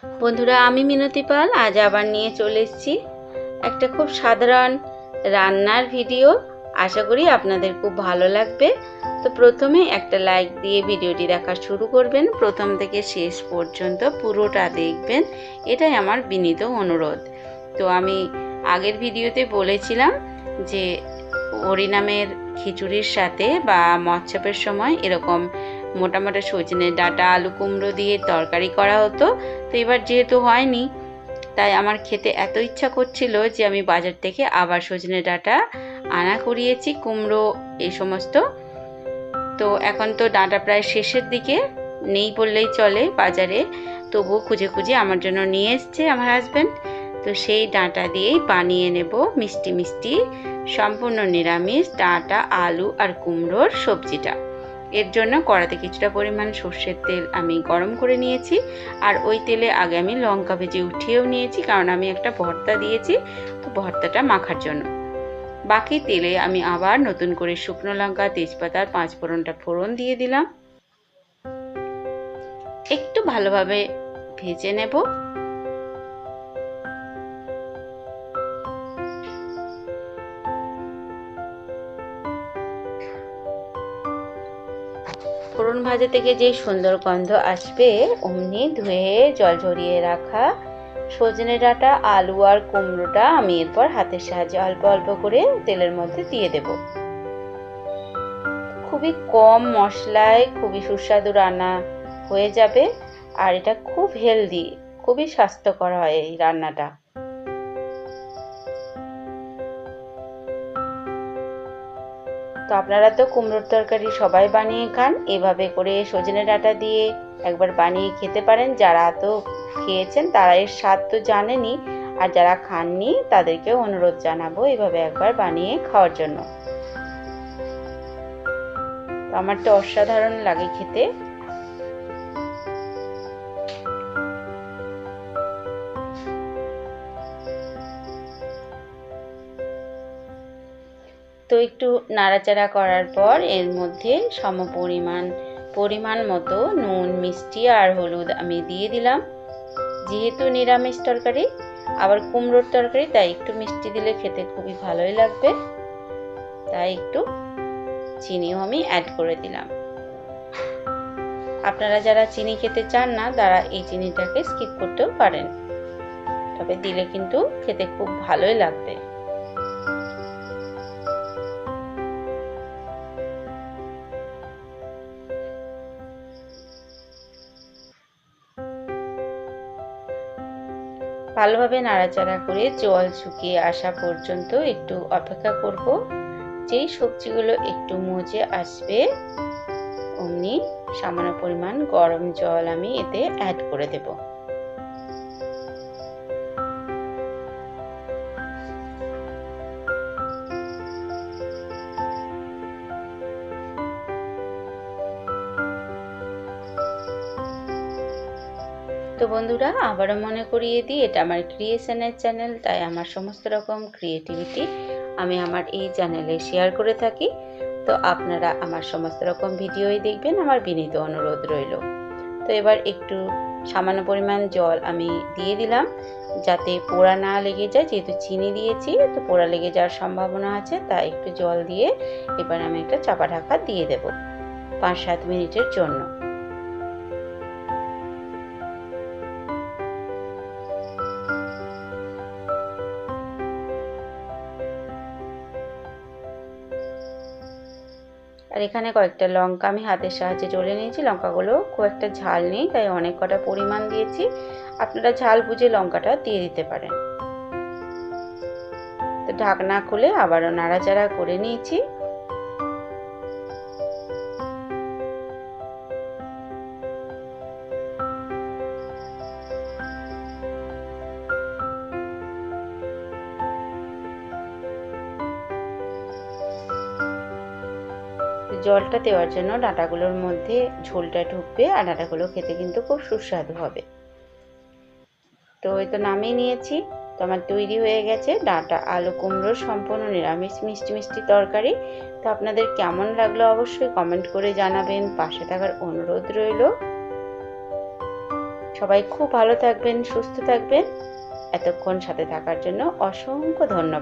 বন্ধুরা, আমি মিনতি পাল আজ আবার নিয়ে চলে এসেছি একটা খুব সাধারণ রান্নার ভিডিও। আশা করি আপনাদের খুব ভালো লাগবে। তো প্রথমে একটা লাইক দিয়ে ভিডিওটি দেখা শুরু করবেন, প্রথম থেকে শেষ পর্যন্ত পুরোটা দেখবেন, এটাই আমার বিনীত অনুরোধ। তো আমি আগের ভিডিওতে বলেছিলাম যে হরিনামের খিচুড়ির সাথে বা মৎসবের সময় এরকম মোটা মোটা সজনে ডাঁটা আলু কুমড়ো দিয়ে তরকারি করা হতো। তো এবার যেহেতু হয়নি, তাই আমার খেতে এত ইচ্ছা করছিল যে আমি বাজার থেকে আবার সজনে ডাঁটা আনা করিয়েছি, কুমড়ো এই সমস্ত। তো এখন তো ডাঁটা প্রায় শেষের দিকে, নেই বললেই চলে বাজারে, তবুও খুঁজে খুঁজে আমার জন্য নিয়ে এসছে আমার হাজব্যান্ড। তো সেই ডাঁটা দিয়েই বানিয়ে নেব মিষ্টি মিষ্টি সম্পূর্ণ নিরামিষ ডাঁটা আলু আর কুমড়োর সবজিটা। এর জন্য কড়াতে কিছুটা পরিমাণ সর্ষের তেল আমি গরম করে নিয়েছি, আর ওই তেলে আগে আমি লঙ্কা ভেজে উঠিয়েও নিয়েছি, কারণ আমি একটা ভর্তা দিয়েছি, তো ভর্তাটা মাখার জন্য। বাকি তেলে আমি আবার নতুন করে শুকনো লঙ্কা তেজপাতা আর পাঁচ ফোড়নটা ফোড়ন দিয়ে দিলাম, একটু ভালোভাবে ভেজে নেব। ফোড়ন ভাজা থেকে যে সুন্দর গন্ধ আসবে, অমনি ধুয়ে জল ঝরিয়ে রাখা সজনে ডাঁটা আলু আর কুমড়োটা আমি এরপর হাতের সাহায্যে অল্প অল্প করে তেলের মধ্যে দিয়ে দেব। খুবই কম মশলায় খুবই সুস্বাদু রান্না হয়ে যাবে, আর এটা খুব হেলদি, খুবই স্বাস্থ্যকর হয় এই রান্নাটা। তো আপনারা তো কুমড়োর তরকারি সবাই বানিয়ে খান, এভাবে করে সজনে ডাঁটা দিয়ে একবার বানিয়ে খেতে পারেন। যারা তো খেয়েছেন তারা এর স্বাদ তো জানেনই, আর যারা খাননি তাদেরকেও অনুরোধ জানাবো এভাবে একবার বানিয়ে খাওয়ার জন্য। তো আমার তো অসাধারণ লাগে খেতে। তো একটু নাড়াচাড়া করার পর এর মধ্যে পরিমাণ মতো নুন মিষ্টি আর হলুদ আমি দিয়ে দিলাম। যেহেতু নিরামিষ তরকারি, আবার কুমড়োর তরকারি, তাই একটু মিষ্টি দিলে খেতে খুবই ভালোই লাগবে, তাই একটু চিনিও আমি অ্যাড করে দিলাম। আপনারা যারা চিনি খেতে চান না তারা এই চিনিটাকে স্কিপ করতেও পারেন, তবে দিলে কিন্তু খেতে খুব ভালোই লাগবে। ভালোভাবে নাড়াচাড়া করে জল শুকিয়ে আসা পর্যন্ত একটু অপেক্ষা করব। যেই সবজিগুলো একটু মজে আসবে, অমনি সামান্য পরিমাণ গরম জল আমি এতে অ্যাড করে দেব। তো বন্ধুরা, আবারও মনে করিয়ে দিই, এটা আমার ক্রিয়েশনের চ্যানেল, তাই আমার সমস্ত রকম ক্রিয়েটিভিটি আমি আমার এই চ্যানেলে শেয়ার করে থাকি। তো আপনারা আমার সমস্ত রকম ভিডিওই দেখবেন, আমার বিনীত অনুরোধ রইল। তো এবার একটু সামান্য পরিমাণ জল আমি দিয়ে দিলাম, যাতে পোড়া না লেগে যায়। যেহেতু চিনি দিয়েছি, তো পোড়া লেগে যাওয়ার সম্ভাবনা আছে, তাই একটু জল দিয়ে এবার আমি একটা চাপা ঢাকা দিয়ে দেব 5-7 মিনিটের জন্য। আর এখানে কয়েকটা লঙ্কা আমি হাতের সাহায্যে জ্বলে নিয়েছি। লঙ্কাগুলো খুব একটা ঝাল নেই, তাই অনেক কটা পরিমাণ দিয়েছি। আপনারা ঝাল বুঝে লঙ্কাটা দিয়ে দিতে পারেন। তো ঢাকনা খুলে আবারও নাড়াচাড়া করে নিয়েছি। জলটা দেওয়ার জন্য ডাঁটাগুলোর মধ্যে ঝোলটা ঢুকবে, আর ডাঁটাগুলো খেতে কিন্তু খুব সুস্বাদু হবে। তো এই তো নামিয়ে নিয়েছি। তো আমার তৈরি হয়ে গেছে ডাঁটা আলু কুমড়োর সম্পূর্ণ নিরামিষ মিষ্টি মিষ্টি তরকারি। তো আপনাদের কেমন লাগলো অবশ্যই কমেন্ট করে জানাবেন, পাশে থাকার অনুরোধ রইল। সবাই খুব ভালো থাকবেন, সুস্থ থাকবেন। এতক্ষণ সাথে থাকার জন্য অসংখ্য ধন্যবাদ।